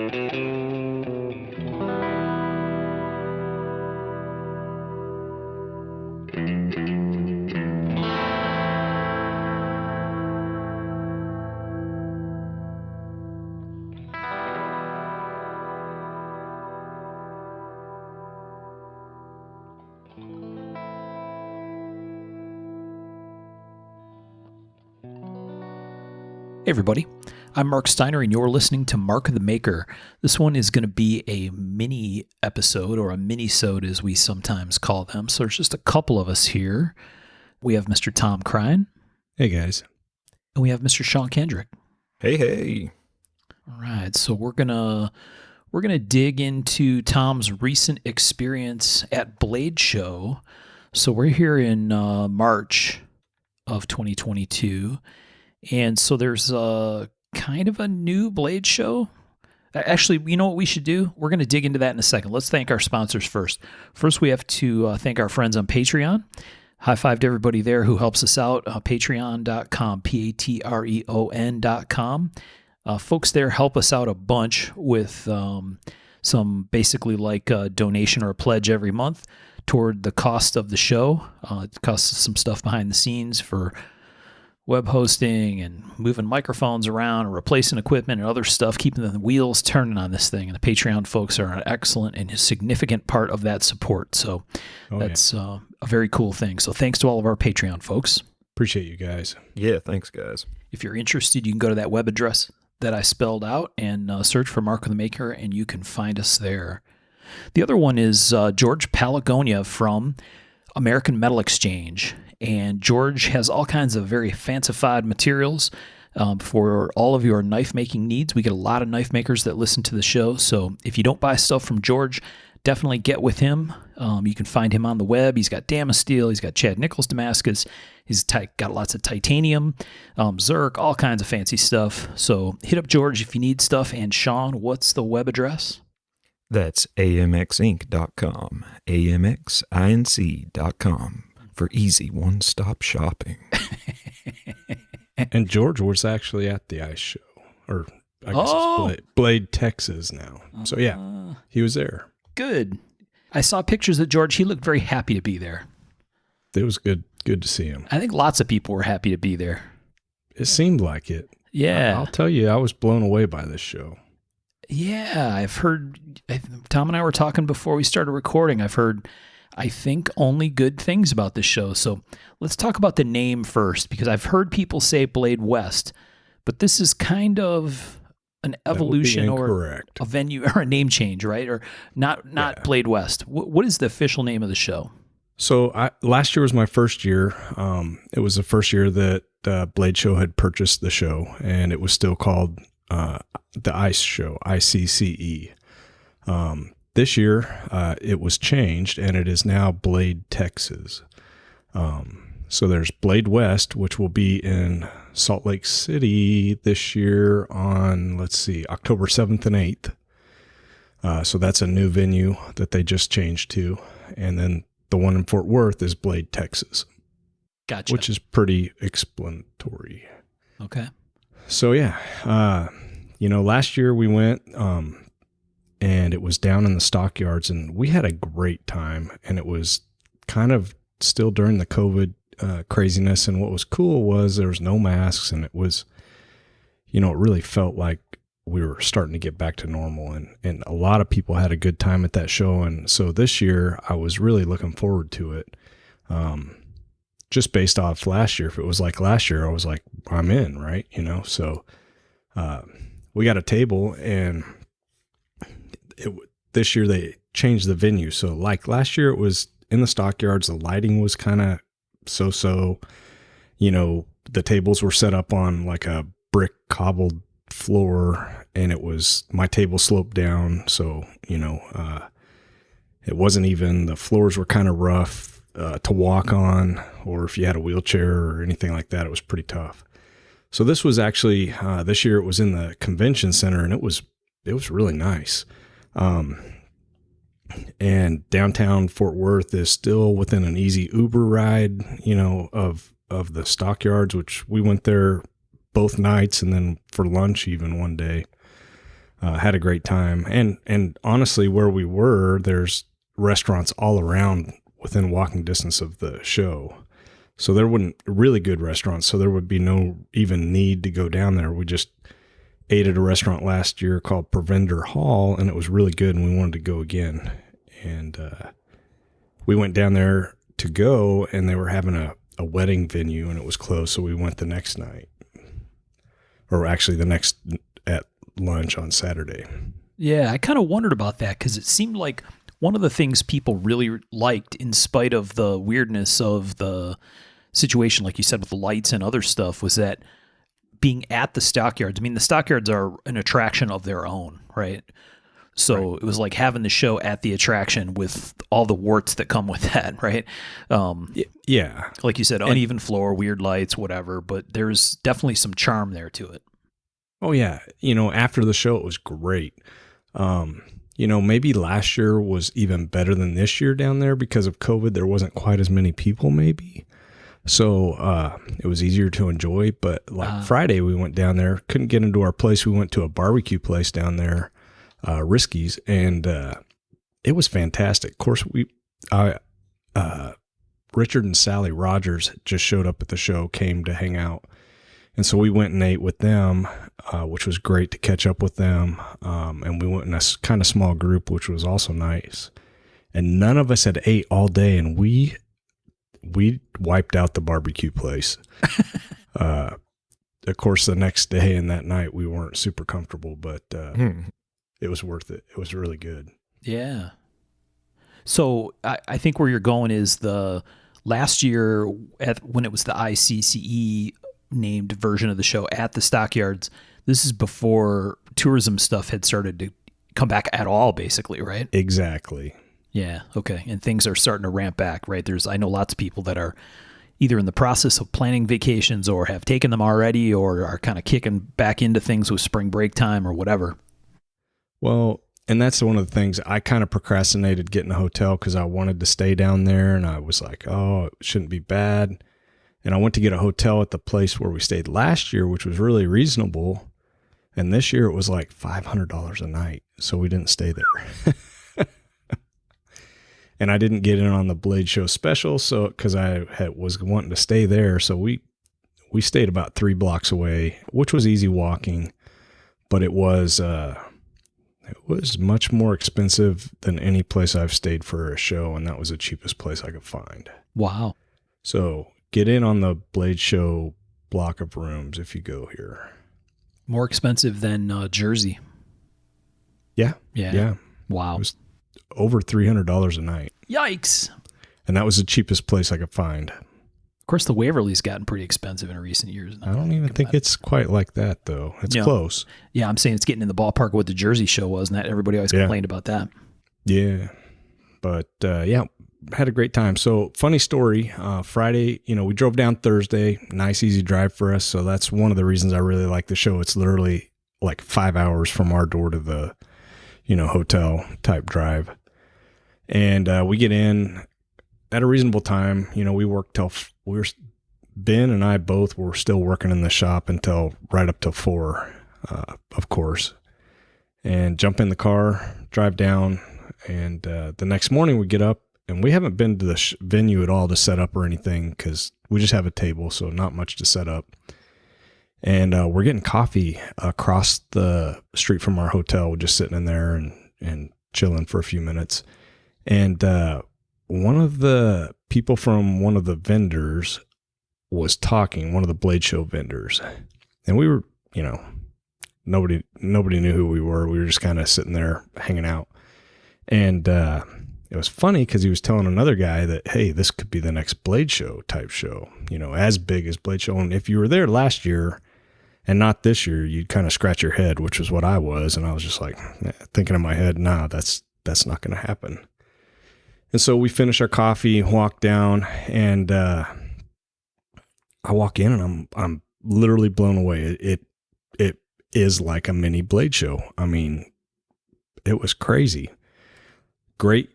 Hey everybody, I'm Mark Steiner and you're listening to Mark the Maker. This one is going to be a mini episode, or a mini-sode as we sometimes call them. So there's just a couple of us here. We have Mr. Tom Crine. Hey guys. And we have Mr. Sean Kendrick. Hey, hey. All right, so we're gonna dig into Tom's recent experience at Blade Show. So we're here in March of 2022. And so there's a kind of a new Blade Show. Actually, you know what we should do? We're going to dig into that in a second. Let's thank our sponsors first. First, we have to thank our friends on Patreon. High five to everybody there who helps us out. Patreon.com, Patreon.com. Folks there help us out a bunch with some basically like a donation or a pledge every month toward the cost of the show. It costs us some stuff behind the scenes for web hosting and moving microphones around and replacing equipment and other stuff, keeping the wheels turning on this thing. And the Patreon folks are an excellent and significant part of that support. So that's a very cool thing. So thanks to all of our Patreon folks. Appreciate you guys. Yeah, thanks, guys. If you're interested, you can go to that web address that I spelled out and search for Mark the Maker, and you can find us there. The other one is George Palagonia from American Metal Exchange. And George has all kinds of very fancified materials for all of your knife making needs. We get a lot of knife makers that listen to the show. So if you don't buy stuff from George, definitely get with him. You can find him on the web. He's got Damasteel. He's got Chad Nichols Damascus. He's got lots of titanium, Zerk, all kinds of fancy stuff. So hit up George if you need stuff. And Sean, what's the web address? That's amxinc.com, amxinc.com. For easy one-stop shopping. And George was actually at the ice show, or I guess it's Blade, Texas now. So yeah, he was there. Good. I saw pictures of George. He looked very happy to be there. It was good to see him. I think lots of people were happy to be there. It seemed like it. Yeah. I'll tell you, I was blown away by this show. Yeah, I've heard, Tom and I were talking before we started recording, I've heard, I think, only good things about this show. So let's talk about the name first, because I've heard people say Blade West, but this is kind of an evolution or a venue or a name change, right? Or not Blade West. What is the official name of the show? So last year was my first year. It was the first year that Blade Show had purchased the show, and it was still called the Ice Show, ICCE. This year, it was changed, and it is now Blade Texas. So there's Blade West, which will be in Salt Lake City this year on, October 7th and 8th. So that's a new venue that they just changed to. And then the one in Fort Worth is Blade Texas. Gotcha. Which is pretty explanatory. Okay. So yeah, last year we went, and it was down in the stockyards, and we had a great time, and it was kind of still during the COVID craziness. And what was cool was there was no masks, and it was, it really felt like we were starting to get back to normal, and a lot of people had a good time at that show. And so this year I was really looking forward to it. Just based off last year. If it was like last year, I was like, I'm in, right? So we got a table, and this year they changed the venue. So like last year it was in the stockyards. The lighting was kind of so, the tables were set up on like a brick cobbled floor, and my table sloped down. So, it wasn't even, the floors were kind of rough to walk on, or if you had a wheelchair or anything like that, it was pretty tough. So this was actually, this year it was in the convention center, and it was really nice. And downtown Fort Worth is still within an easy Uber ride, of the stockyards, which we went there both nights, and then for lunch even one day. Had a great time. And honestly, where we were, there's restaurants all around within walking distance of the show. So there wouldn't really good restaurants. So there would be no even need to go down there. We just ate at a restaurant last year called Provender Hall, and it was really good. And we wanted to go again. And, we went down there to go, and they were having a wedding venue, and it was closed. So we went the next night, or actually the next at lunch on Saturday. Yeah, I kind of wondered about that because it seemed like one of the things people really liked, in spite of the weirdness of the situation, like you said, with the lights and other stuff, was that being at the stockyards. I mean, the stockyards are an attraction of their own, right? So Right. it was like having the show at the attraction with all the warts that come with that, right? Yeah. Like you said, uneven floor, weird lights, whatever, but there's definitely some charm there to it. Oh, yeah. After the show, it was great. Maybe last year was even better than this year down there because of COVID. There wasn't quite as many people, maybe. So it was easier to enjoy. But Friday, we went down there, couldn't get into our place. We went to a barbecue place down there, Risky's, and it was fantastic. Of course, Richard and Sally Rogers just showed up at the show, came to hang out. And so we went and ate with them, which was great to catch up with them. And we went in a kind of small group, which was also nice. And none of us had ate all day, and we wiped out the barbecue place. Of course, the next day and that night, we weren't super comfortable, but it was worth it. It was really good. Yeah. So I think where you're going is the last year when it was the ICCE named version of the show at the stockyards. This is before tourism stuff had started to come back at all, basically, right? Exactly. Yeah. Okay. And things are starting to ramp back, right? I know lots of people that are either in the process of planning vacations or have taken them already or are kind of kicking back into things with spring break time or whatever. Well, and that's one of the things I kind of procrastinated getting a hotel because I wanted to stay down there, and I was like, oh, it shouldn't be bad. And I went to get a hotel at the place where we stayed last year, which was really reasonable. And this year it was like $500 a night. So we didn't stay there. And I didn't get in on the Blade Show special. So, cause was wanting to stay there. So we stayed about 3 blocks away, which was easy walking, but it was much more expensive than any place I've stayed for a show. And that was the cheapest place I could find. Wow. So get in on the Blade Show block of rooms if you go here. More expensive than Jersey. Yeah. Yeah. Wow. It was over $300 a night. Yikes. And that was the cheapest place I could find. Of course, the Waverly's gotten pretty expensive in recent years. I don't even think it's quite like that, though. It's close. Yeah, I'm saying it's getting in the ballpark of what the Jersey show was, and that everybody always complained about that. Yeah. But, had a great time. So funny story, Friday, we drove down Thursday, nice, easy drive for us. So that's one of the reasons I really like the show. It's literally like 5 hours from our door to the, hotel type drive. And, we get in at a reasonable time. We worked till Ben and I both were still working in the shop until right up till 4, of course, and jump in the car, drive down. And, the next morning we get up, and we haven't been to the venue at all to set up or anything because we just have a table, so not much to set up. And we're getting coffee across the street from our hotel. We're just sitting in there and chilling for a few minutes. And one of the people from one of the vendors was talking, one of the Blade Show vendors. And we were, nobody knew who we were. We were just kind of sitting there hanging out. And it was funny because he was telling another guy that, hey, this could be the next Blade Show type show, as big as Blade Show. And if you were there last year and not this year, you'd kind of scratch your head, which was what I was. And I was just like thinking in my head, nah, that's not going to happen. And so we finish our coffee, walk down, and I walk in and I'm literally blown away. It is like a mini Blade Show. I mean, it was crazy. Great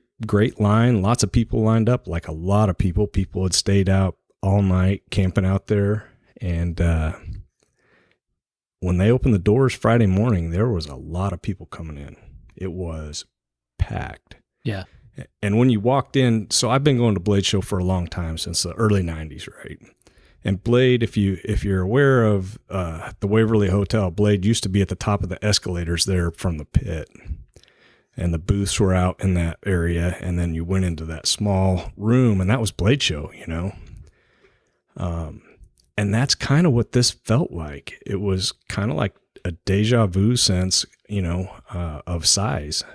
line. Lots of people lined up, like a lot of people. People had stayed out all night camping out there. And when they opened the doors Friday morning, there was a lot of people coming in. It was packed. Yeah. And when you walked in, so I've been going to Blade Show for a long time, since the early 90s, right? And Blade, if you're aware of the Waverly Hotel, Blade used to be at the top of the escalators there from the pit. And the booths were out in that area, and then you went into that small room, and that was Blade Show, you know? And that's kind of what this felt like. It was kind of like a deja vu sense, you know, of size.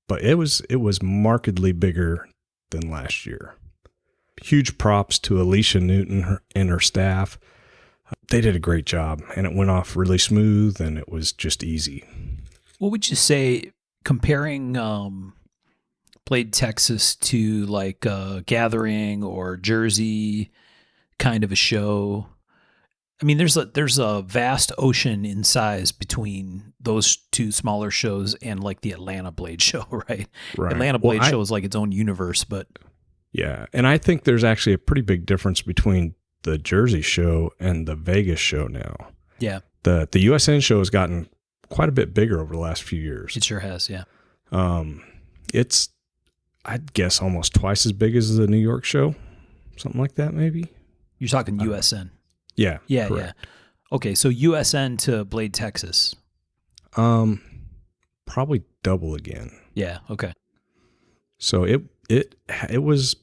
But it was markedly bigger than last year. Huge props to Alicia Newton and her staff. They did a great job, and it went off really smooth, and it was just easy. What would you say, comparing Blade Texas to like Gathering or Jersey kind of a show? I mean, there's a vast ocean in size between those two smaller shows and like the Atlanta Blade Show, right? Right. Atlanta Blade Show is like its own universe, but yeah, and I think there's actually a pretty big difference between the Jersey show and the Vegas show now. Yeah, the USN show has gotten quite a bit bigger over the last few years. it sure has. Yeah, it's, I'd guess, almost twice as big as the New York show, something like that, maybe. you're talking USN. Yeah, Yeah, correct. yeah. Okay, so USN to Blade Texas. Probably double again. Yeah. Okay. So it was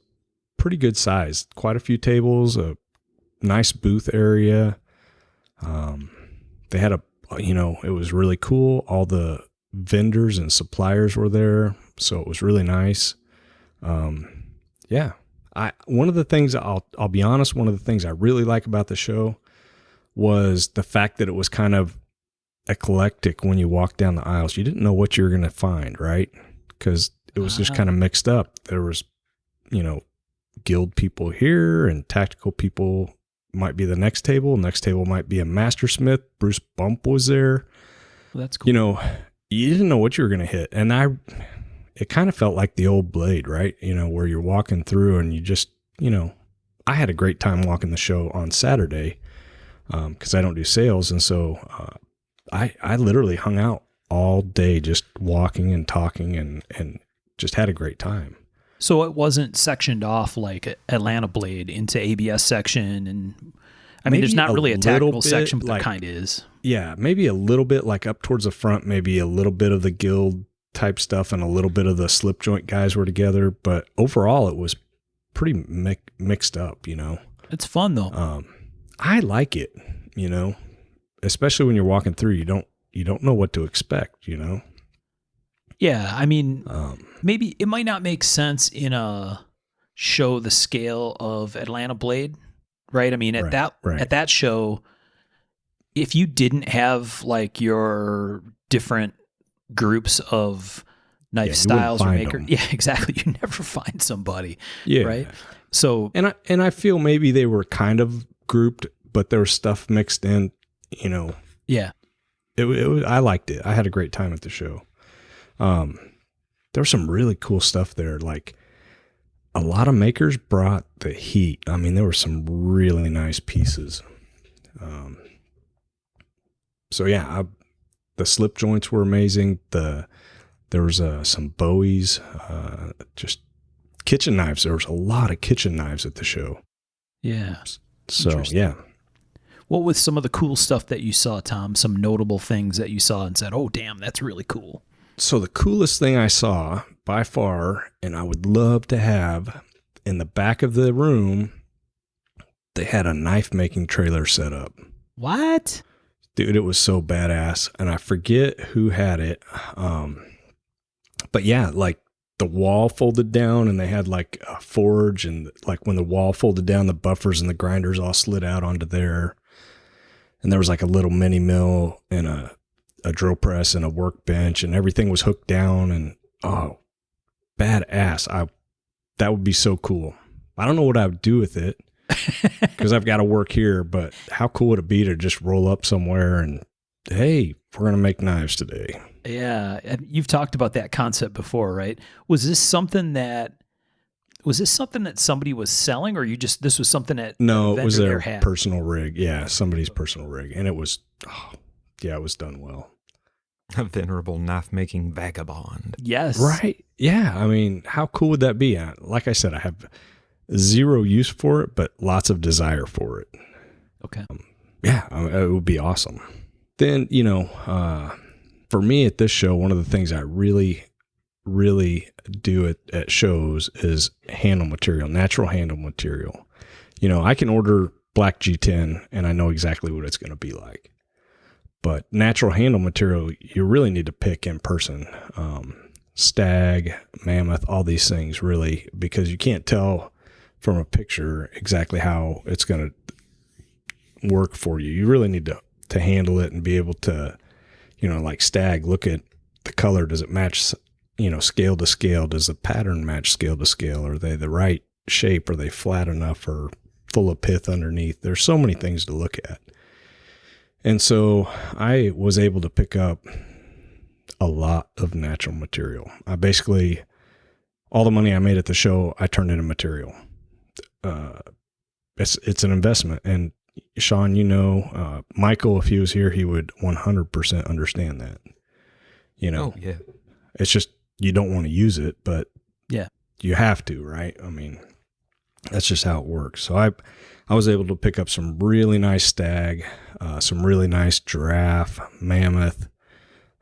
pretty good size. Quite a few tables, a nice booth area. They had it was really cool. All the vendors and suppliers were there, so it was really nice. Yeah. One of the things I'll be honest, one of the things I really like about the show was the fact that it was kind of eclectic when you walked down the aisles. You didn't know what you were going to find, right? Because it was just kind of mixed up. There was, guild people here, and tactical people might be the next table. Next table might be a mastersmith. Bruce Bump was there. Well, that's cool. You didn't know what you were going to hit. And it kind of felt like the old Blade, right? Where you're walking through and you just, I had a great time walking the show on Saturday because I don't do sales. And so I literally hung out all day just walking and talking and just had a great time. So it wasn't sectioned off like Atlanta Blade into ABS section. And I mean, there's not really a tactical section, but there kind of is. Yeah, maybe a little bit like up towards the front, maybe a little bit of the guild type stuff and a little bit of the slip joint guys were together. But overall, it was pretty mixed up, It's fun though. I like it, especially when you're walking through, you don't know what to expect, Yeah, I mean, maybe it might not make sense in a show the scale of Atlanta Blade, right? I mean, at that show, if you didn't have like your different groups of knife styles or maker, yeah, exactly, you never find somebody, right? So, and I feel maybe they were kind of grouped, but there was stuff mixed in, Yeah, I liked it. I had a great time at the show. There was some really cool stuff there. Like a lot of makers brought the heat. I mean, there were some really nice pieces. So yeah, the slip joints were amazing. There was some Bowies, just kitchen knives. There was a lot of kitchen knives at the show. Yeah. So yeah. What was some of the cool stuff that you saw, Tom? Some notable things that you saw and said, "Oh, damn, that's really cool." So the coolest thing I saw by far, and I would love to have in the back of the room, they had a knife making trailer set up. What? Dude, it was so badass. And I forget who had it. But yeah, like the wall folded down and they had like a forge, and like when the wall folded down, the buffers and the grinders all slid out onto there. And there was like a little mini mill and a drill press and a workbench, and everything was hooked down, and badass. That would be so cool. I don't know what I would do with it because I've got to work here, but how cool would it be to just roll up somewhere and, hey, we're going to make knives today. Yeah. And you've talked about that concept before, right? Was this something that Was this something that somebody was selling, or this was something that No, a it was vendor their there had? personal rig. Yeah, somebody's personal rig. And it was, it was done well. A venerable knife-making vagabond. Yes. Right. Yeah. I mean, how cool would that be? Like I said, I have zero use for it, but lots of desire for it. Okay. Yeah, it would be awesome. Then, for me at this show, one of the things I really, really do at shows is handle material, natural handle material. I can order black G10 and I know exactly what it's going to be like. But natural handle material, you really need to pick in person. Stag, mammoth, all these things really, because you can't tell from a picture exactly how it's going to work for you. You really need to handle it and be able to, like stag, look at the color. Does it match, scale to scale? Does the pattern match scale to scale? Are they the right shape? Are they flat enough or full of pith underneath? There's so many things to look at. And so I was able to pick up a lot of natural material. I basically, all the money I made at the show, I turned into material. It's an investment. And Sean, Michael, if he was here, he would 100% understand that. Oh, yeah. It's just, you don't want to use it, but yeah, you have to, right? I mean, that's just how it works. So I was able to pick up some really nice stag, some really nice giraffe, mammoth,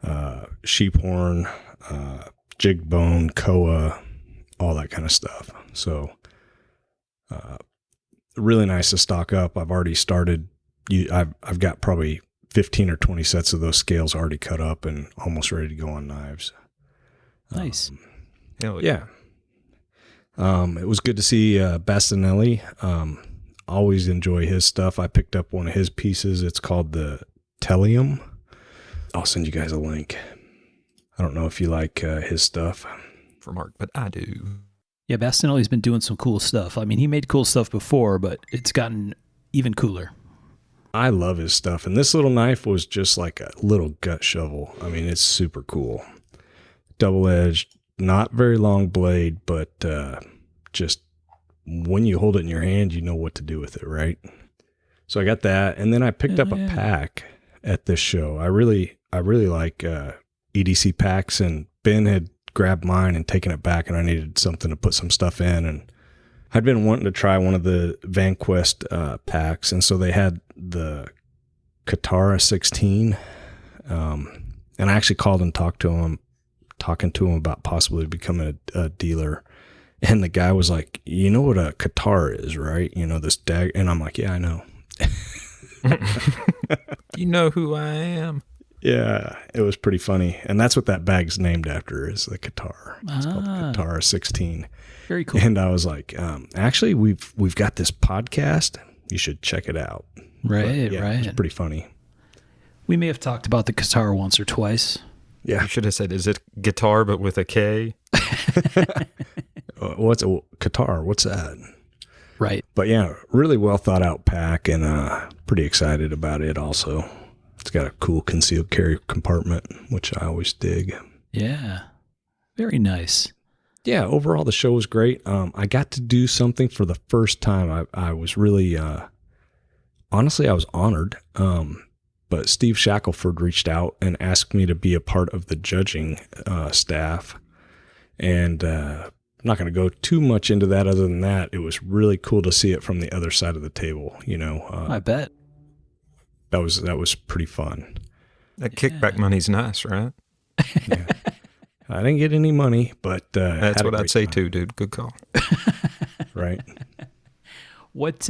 sheephorn, jig bone, koa, all that kind of stuff. So, really nice to stock up. I've already started. I've got probably 15 or 20 sets of those scales already cut up and almost ready to go on knives. Nice. Hell yeah. It was good to see Bastinelli. Always enjoy his stuff. I picked up one of his pieces. It's called the Telium. I'll send you guys a link. I don't know if you like his stuff. For Mark, but I do. Yeah, Bastinelli's been doing some cool stuff. I mean, he made cool stuff before, but it's gotten even cooler. I love his stuff. And this little knife was just like a little gut shovel. I mean, it's super cool. Double-edged, not very long blade, but just when you hold it in your hand, you know what to do with it, right? So I got that. And then I picked up a pack at this show. I really like EDC packs, and Ben had grabbed mine and taken it back, and I needed something to put some stuff in. And I'd been wanting to try one of the VanQuest packs, and so they had the Katara 16. And I actually called and talking to him about possibly becoming a dealer. And the guy was like, you know what a Katara is, right? This dagger. And I'm like, yeah, I know. You know who I am. Yeah, it was pretty funny. And that's what that bag's named after, is the Katara. It's called the Katara 16. Very cool. And I was like, actually, we've got this podcast. You should check it out. Right, right. It's pretty funny. We may have talked about the Katara once or twice. Yeah. You should have said, is it guitar but with a K? What's a Qatar? What's that? Right. But yeah, really well thought out pack, and pretty excited about it also. It's got a cool concealed carry compartment, which I always dig. Yeah. Very nice. Yeah, overall the show was great. I got to do something for the first time. I was really, honestly, I was honored. But Steve Shackelford reached out and asked me to be a part of the judging staff. And I'm not going to go too much into that other than that. It was really cool to see it from the other side of the table, I bet. That was pretty fun. That kickback money's nice, right? Yeah. I didn't get any money, but that's what I'd say time. too, dude. Good call. Right. What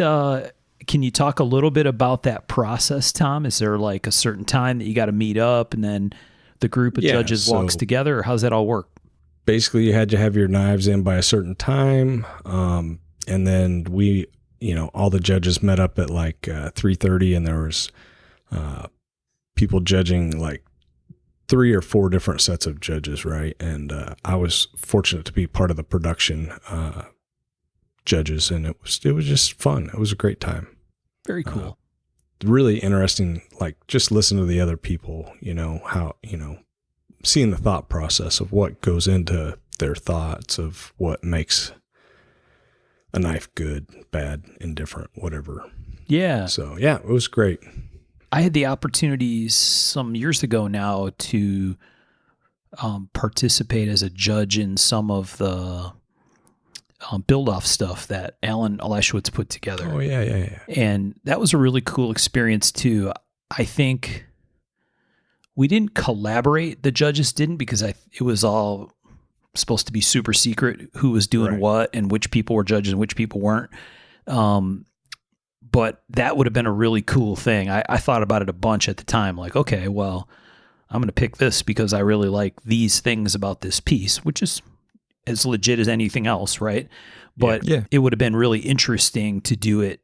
can you talk a little bit about that process, Tom? Is there like a certain time that you got to meet up and then the group of judges walks together, or how's that all work? Basically, you had to have your knives in by a certain time. And then we, all the judges met up at like 3:30, and there was people judging like 3 or 4 different sets of judges, right? And I was fortunate to be part of the production judges, and it was just fun. It was a great time. Very cool. Really interesting, like just listen to the other people, how, seeing the thought process of what goes into their thoughts, of what makes a knife good, bad, indifferent, whatever. Yeah. So yeah, it was great. I had the opportunity some years ago now to participate as a judge in some of the build-off stuff that Alan Elishewitz put together. Oh yeah. And that was a really cool experience too. I think we didn't collaborate. The judges didn't, because it was all supposed to be super secret who was doing what and which people were judges and which people weren't. But that would have been a really cool thing. I thought about it a bunch at the time. Like, okay, well, I'm going to pick this because I really like these things about this piece, which is as legit as anything else, right? But it would have been really interesting to do it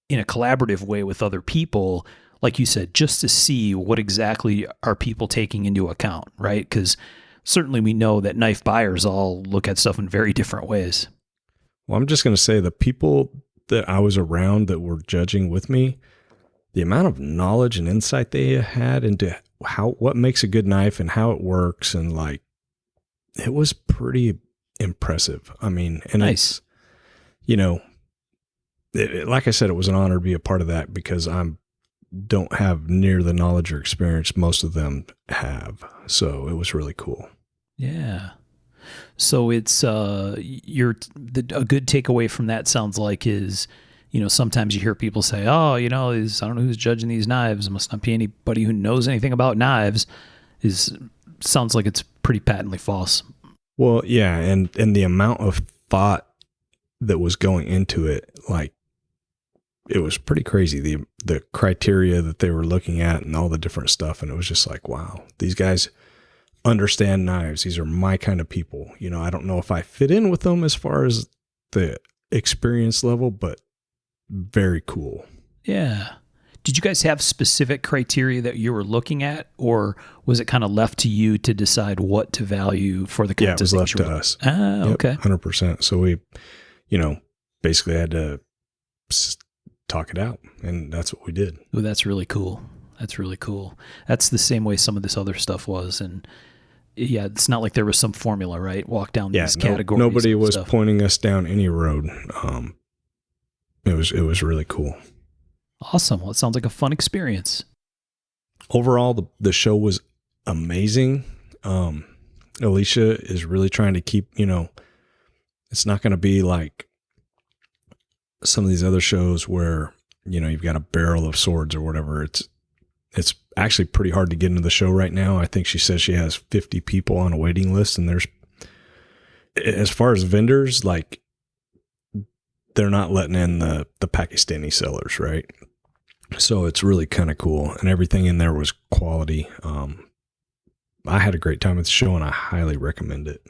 in a collaborative way with other people, like you said, just to see what exactly are people taking into account, right? Because certainly we know that knife buyers all look at stuff in very different ways. Well, I'm just going to say the people that I was around that were judging with me, the amount of knowledge and insight they had into what makes a good knife and how it works, and like, it was pretty impressive. I mean, and nice. It's, like I said, it was an honor to be a part of that, because don't have near the knowledge or experience most of them have. So it was really cool. Yeah. So it's a good takeaway from that sounds like is, sometimes you hear people say, oh, I don't know who's judging these knives. It must not be anybody who knows anything about knives. Sounds like it's pretty patently false. Well, yeah. And the amount of thought that was going into it, like, it was pretty crazy. The criteria that they were looking at and all the different stuff. And it was just like, wow, these guys understand knives. These are my kind of people. I don't know if I fit in with them as far as the experience level, but very cool. Yeah. Did you guys have specific criteria that you were looking at, or was it kind of left to you to decide what to value for the contest? Yeah, it was left to us. Okay. 100%. So we, basically had to talk it out, and that's what we did. Oh, that's really cool. That's really cool. That's the same way some of this other stuff was. And yeah, it's not like there was some formula, right? Walk down these categories. Nobody was pointing us down any road. It was really cool. Awesome. Well, it sounds like a fun experience. Overall, the show was amazing. Alicia is really trying to keep, it's not going to be like some of these other shows where, you've got a barrel of swords or whatever. It's actually pretty hard to get into the show right now. I think she says she has 50 people on a waiting list, and as far as vendors, like, they're not letting in the Pakistani sellers, right? So it's really kind of cool, and everything in there was quality. I had a great time at the show, and I highly recommend it.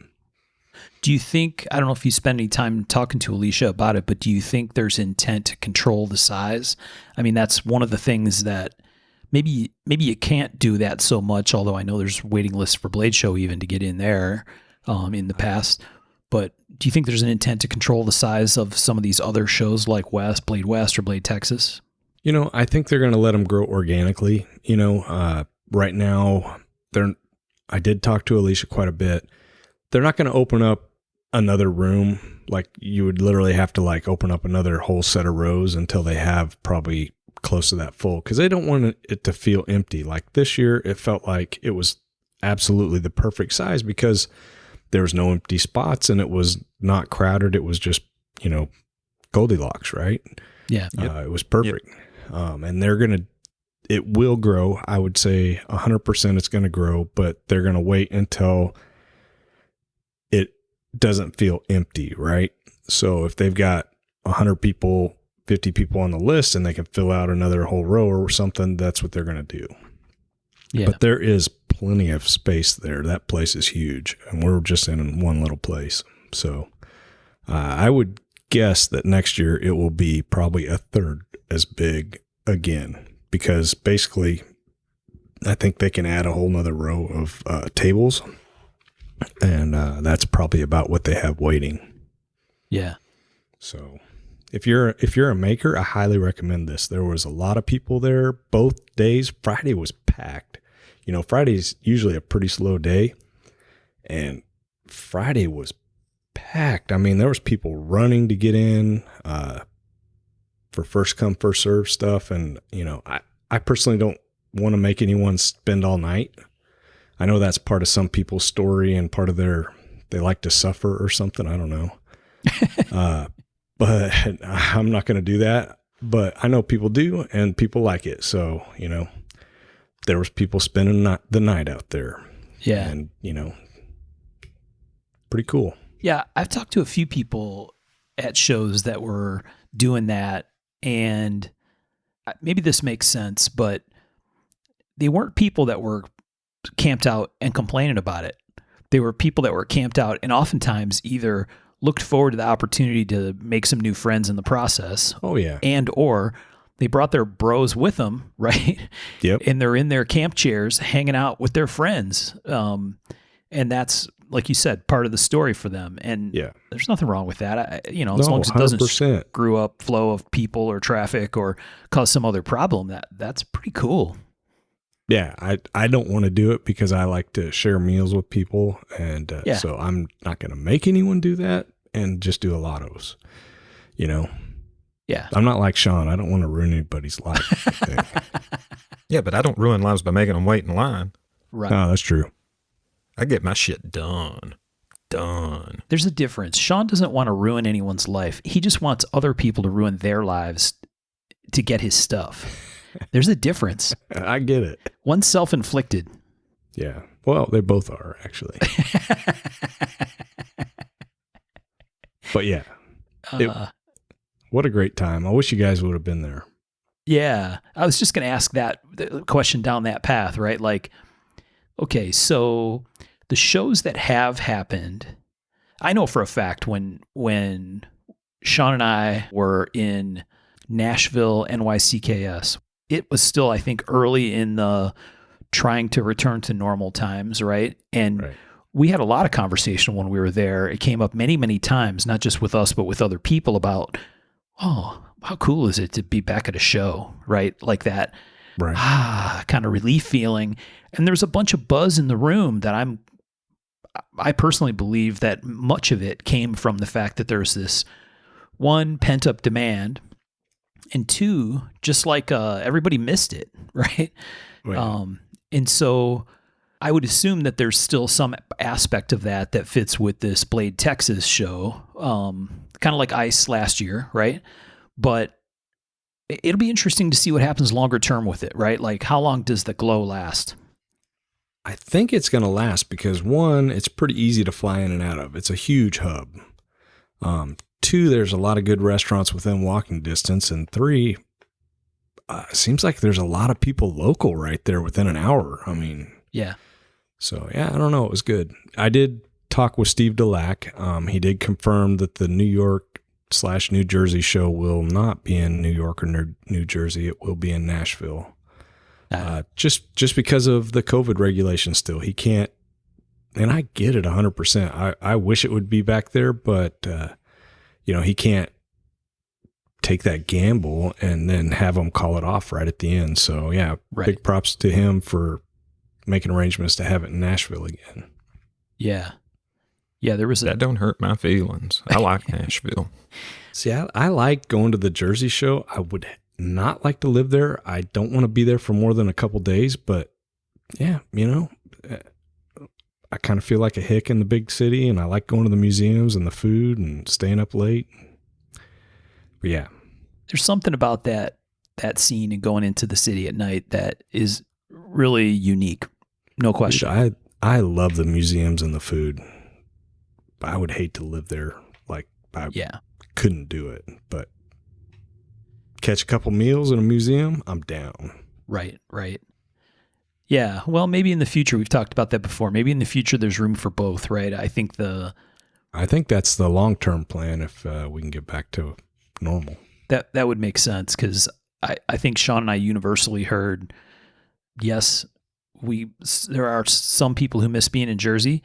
Do you think, I don't know if you spend any time talking to Alicia about it, but do you think there's intent to control the size? I mean, that's one of the things that maybe you can't do that so much, although I know there's waiting lists for Blade Show even to get in there in the past. But do you think there's an intent to control the size of some of these other shows like Blade West or Blade Texas? I think they're going to let them grow organically. Right now, I did talk to Alicia quite a bit. They're not going to open up another room. Like, you would literally have to open up another whole set of rows until they have probably close to that full, because they don't want it to feel empty. Like this year, it felt like it was absolutely the perfect size because there was no empty spots and it was not crowded. It was just, Goldilocks, right? Yeah. It was perfect. Yep. And it will grow. I would say 100% it's going to grow, but they're going to wait until it doesn't feel empty, right? So if they've got 100 people, 50 people on the list and they can fill out another whole row or something, that's what they're going to do. Yeah. But there is plenty of space there. That place is huge, and we're just in one little place. So I would guess that next year it will be probably a third as big again, because basically I think they can add a whole nother row of tables, and that's probably about what they have waiting. Yeah. So if you're a maker, I highly recommend this. There was a lot of people there both days. Friday was packed. Friday's usually a pretty slow day, and Friday was packed. I mean, there was people running to get in for first come, first serve stuff. And, I personally don't want to make anyone spend all night. I know that's part of some people's story and part of they like to suffer or something. I don't know. But I'm not going to do that. But I know people do, and people like it. So, there was people spending the night out there. Yeah. And, pretty cool. Yeah. I've talked to a few people at shows that were doing that, and maybe this makes sense, but they weren't people that were camped out and complaining about it. They were people that were camped out and oftentimes either looked forward to the opportunity to make some new friends in the process. Oh, yeah. And or they brought their bros with them, right? Yep. And they're in their camp chairs hanging out with their friends. And that's, like you said, part of the story for them. And Yeah. there's nothing wrong with that. As No, long as it doesn't 100%. screw up flow of people or traffic or cause some other problem, that's pretty cool. Yeah, I don't want to do it because I like to share meals with people, and Yeah. so I'm not going to make anyone do that and just do a lottos. Yeah. I'm not like Sean. I don't want to ruin anybody's life. I think. Yeah, but I don't ruin lives by making them wait in line. Right. No, that's true. I get my shit done. There's a difference. Sean doesn't want to ruin anyone's life. He just wants other people to ruin their lives to get his stuff. There's a difference. I get it. One's self-inflicted. Yeah. Well, they both are actually. But yeah, what a great time. I wish you guys would have been there. Yeah. I was just going to ask that question down that path, right? Like, okay, so the shows that have happened, I know for a fact when Sean and I were in Nashville, NYCKS, it was still, I think, early in the trying to return to normal times, right? And Right. we had a lot of conversation when we were there. It came up many, many times, not just with us, but with other people about, oh, how cool is it to be back at a show, right? Like that Right. kind of relief feeling. And there's a bunch of buzz in the room that I personally believe that much of it came from the fact that there's this, one, pent up demand, and two, just like everybody missed it, right? Right. And so I would assume that there's still some aspect of that fits with this Blade, Texas show, kind of like Ice last year, right? But it'll be interesting to see what happens longer term with it, right? Like, how long does the glow last? I think it's going to last because one, it's pretty easy to fly in and out of. It's a huge hub. Two, there's a lot of good restaurants within walking distance. And three, seems like there's a lot of people local right there within an hour. I mean, Yeah. so yeah, I don't know. It was good. I did talk with Steve Delac. He did confirm that the New York/New Jersey show will not be in New York or New Jersey. It will be in Nashville. Just because of the COVID regulations still. He can't, and I get it 100%. I wish it would be back there, but he can't take that gamble and then have them call it off right at the end. So yeah, Right. Big props to him for making arrangements to have it in Nashville again. Yeah. Yeah, there was That don't hurt my feelings. I like Nashville. See, I like going to the Jersey show. I would not like to live there. I don't want to be there for more than a couple days, but yeah, I kind of feel like a hick in the big city, and I like going to the museums and the food and staying up late. But yeah, there's something about that scene and going into the city at night that is really unique. No question. dude, I love the museums and the food. I would hate to live there. Like, I couldn't do it, but catch a couple meals in a museum, I'm down. Right. Yeah. Well, maybe in the future, we've talked about that before. Maybe in the future, there's room for both, right? I think that's the long-term plan if we can get back to normal. that would make sense, because I think Sean and I universally heard, yes, there are some people who miss being in Jersey,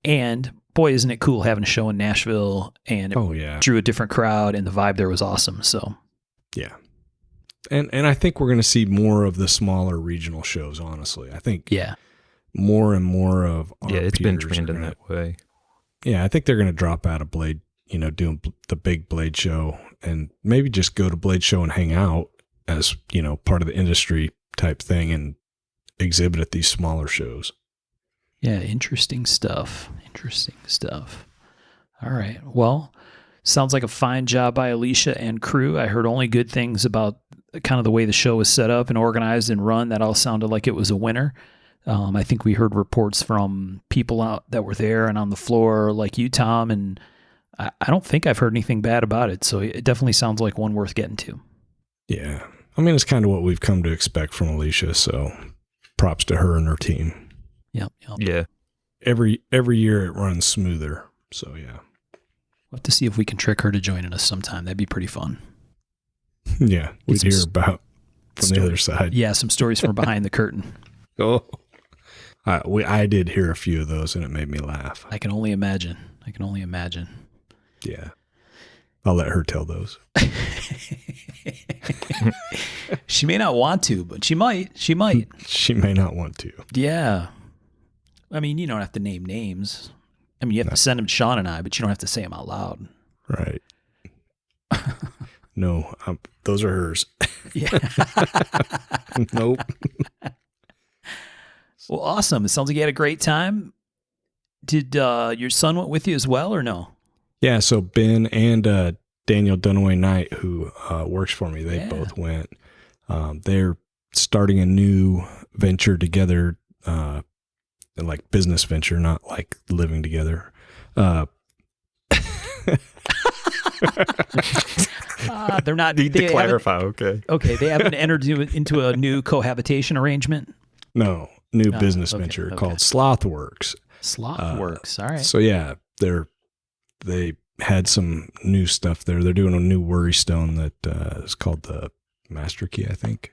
and boy, isn't it cool having a show in Nashville, and it drew a different crowd, and the vibe there was awesome. So yeah. And I think we're going to see more of the smaller regional shows, honestly. I think more and more of our Yeah, it's been peers are trending gonna- that way. Yeah, I think they're going to drop out of Blade, doing the big Blade show, and maybe just go to Blade show and hang out as, part of the industry type thing and exhibit at these smaller shows. Yeah, interesting stuff. Interesting stuff. All right. Well, sounds like a fine job by Alicia and crew. I heard only good things about kind of the way the show was set up and organized and run. That all sounded like it was a winner. I think we heard reports from people out that were there and on the floor like you, Tom, and I don't think I've heard anything bad about it. So it definitely sounds like one worth getting to. Yeah. I mean, it's kind of what we've come to expect from Alicia. So props to her and her team. Yep. Yeah. Every year it runs smoother. So yeah. We'll have to see if we can trick her to joining us sometime. That'd be pretty fun. Yeah. We'd hear about from the other side. Yeah. Some stories from behind the curtain. Oh. I did hear a few of those and it made me laugh. I can only imagine. Yeah. I'll let her tell those. She may not want to, but she might. She might. She may not want to. Yeah. I mean, you don't have to name names. I mean, you have to send them to Sean and I, but you don't have to say them out loud. Right. No, those are hers. Yeah. Nope. Well, awesome. It sounds like you had a great time. Did your son went with you as well or no? Yeah, so Ben and Daniel Dunaway Knight, who works for me, they both went. They're starting a new venture together, like business venture, not like living together. They're not. Need to clarify, okay. Okay, they haven't entered into a new cohabitation arrangement? No, new business venture called Slothworks. Slothworks, all right. So yeah, they had some new stuff there. They're doing a new worry stone that is called the Master Key, I think.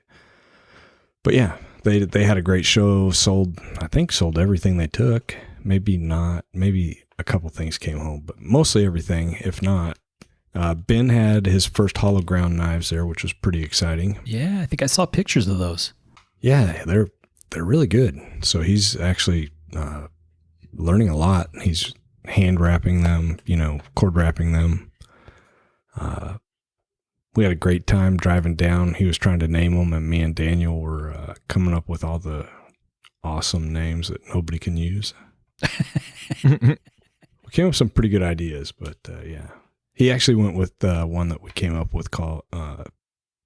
But yeah, they had a great show. Sold everything they took. Maybe not. Maybe a couple things came home, but mostly everything. If not, Ben had his first hollow ground knives there, which was pretty exciting. Yeah, I think I saw pictures of those. Yeah, they're really good. So he's actually learning a lot. He's hand wrapping them, cord wrapping them. We had a great time driving down. He was trying to name them, and me and Daniel were coming up with all the awesome names that nobody can use. We came up with some pretty good ideas, but yeah. He actually went with one that we came up with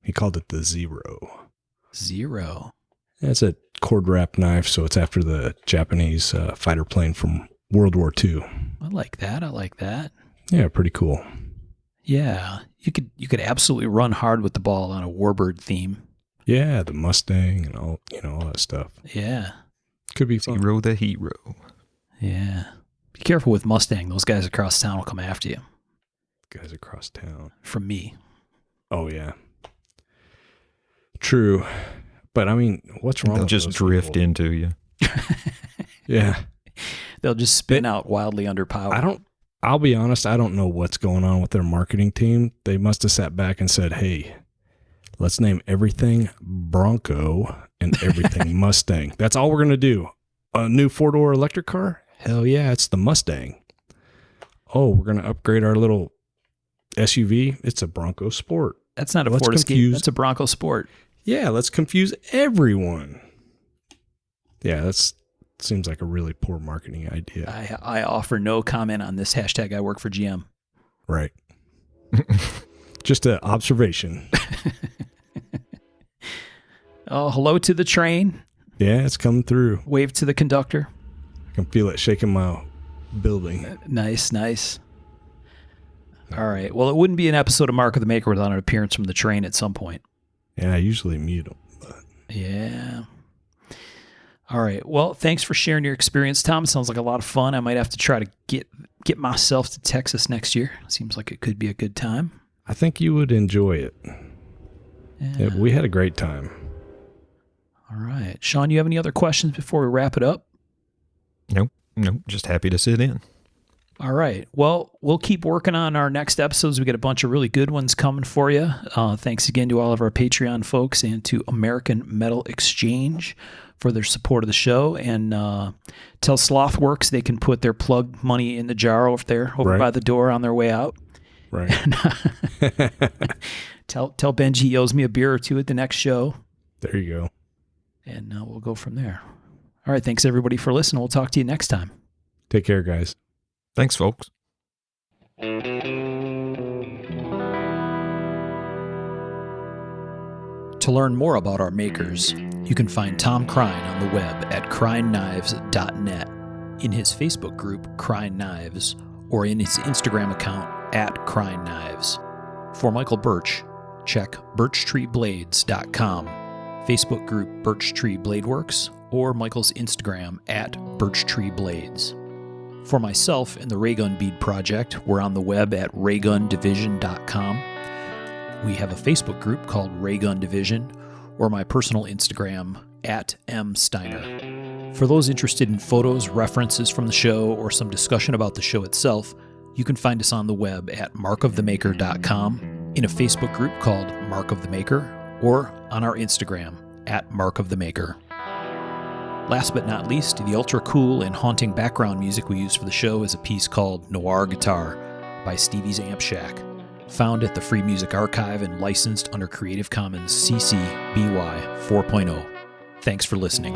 he called it the Zero. Zero. It's a cord wrap knife, so it's after the Japanese fighter plane from World War II. I like that. Yeah, pretty cool. Yeah, you could absolutely run hard with the ball on a warbird theme. Yeah, the Mustang and all that stuff. Yeah, could be fun. Zero the hero. Yeah, be careful with Mustang. Those guys across town will come after you. Guys across town from me. Oh yeah, true. But I mean, what's wrong? They'll with just those drift people? into you. Yeah, they'll just spin out wildly underpowered. I'll be honest, I don't know what's going on with their marketing team. They must have sat back and said, hey, let's name everything Bronco and everything Mustang. That's all we're going to do. A new 4-door electric car? Hell yeah, it's the Mustang. Oh, we're going to upgrade our little SUV? It's a Bronco Sport. That's not a Ford Escape. That's a Bronco Sport. Yeah, let's confuse everyone. Yeah, that's seems like a really poor marketing idea. I offer no comment on this hashtag I work for GM. Right. Just an observation. Oh, hello to the train. Yeah, it's coming through. Wave to the conductor. I can feel it shaking my building. Nice. All right. Well, it wouldn't be an episode of Mark of the Maker without an appearance from the train at some point. Yeah, I usually mute them. But. Yeah. All right. Well, thanks for sharing your experience, Tom. It sounds like a lot of fun. I might have to try to get myself to Texas next year. Seems like it could be a good time. I think you would enjoy it. Yeah, we had a great time. All right. Sean, you have any other questions before we wrap it up? Nope. Just happy to sit in. All right. Well, we'll keep working on our next episodes. We got a bunch of really good ones coming for you. Thanks again to all of our Patreon folks and to American Metal Exchange for their support of the show. And tell Slothworks they can put their plug money in the jar over by the door on their way out. Right. And, tell Benji he owes me a beer or two at the next show. There you go. And we'll go from there. All right. Thanks, everybody, for listening. We'll talk to you next time. Take care, guys. Thanks, folks. To learn more about our makers, you can find Tom Crine on the web at crineknives.net, in his Facebook group, Crine Knives, or in his Instagram account, at Crine Knives. For Michael Birch, check birchtreeblades.com, Facebook group Birch Tree Blade Works, or Michael's Instagram at birchtreeblades. For myself and the Raygun Bead Project, we're on the web at raygundivision.com. We have a Facebook group called Raygun Division, or my personal Instagram at msteiner. For those interested in photos, references from the show, or some discussion about the show itself, you can find us on the web at markofthemaker.com, in a Facebook group called Mark of the Maker, or on our Instagram at Mark of the Maker. Last but not least, the ultra cool and haunting background music we use for the show is a piece called Noir Guitar by Stevie's Amp Shack, found at the Free Music Archive and licensed under Creative Commons CC BY 4.0. Thanks for listening.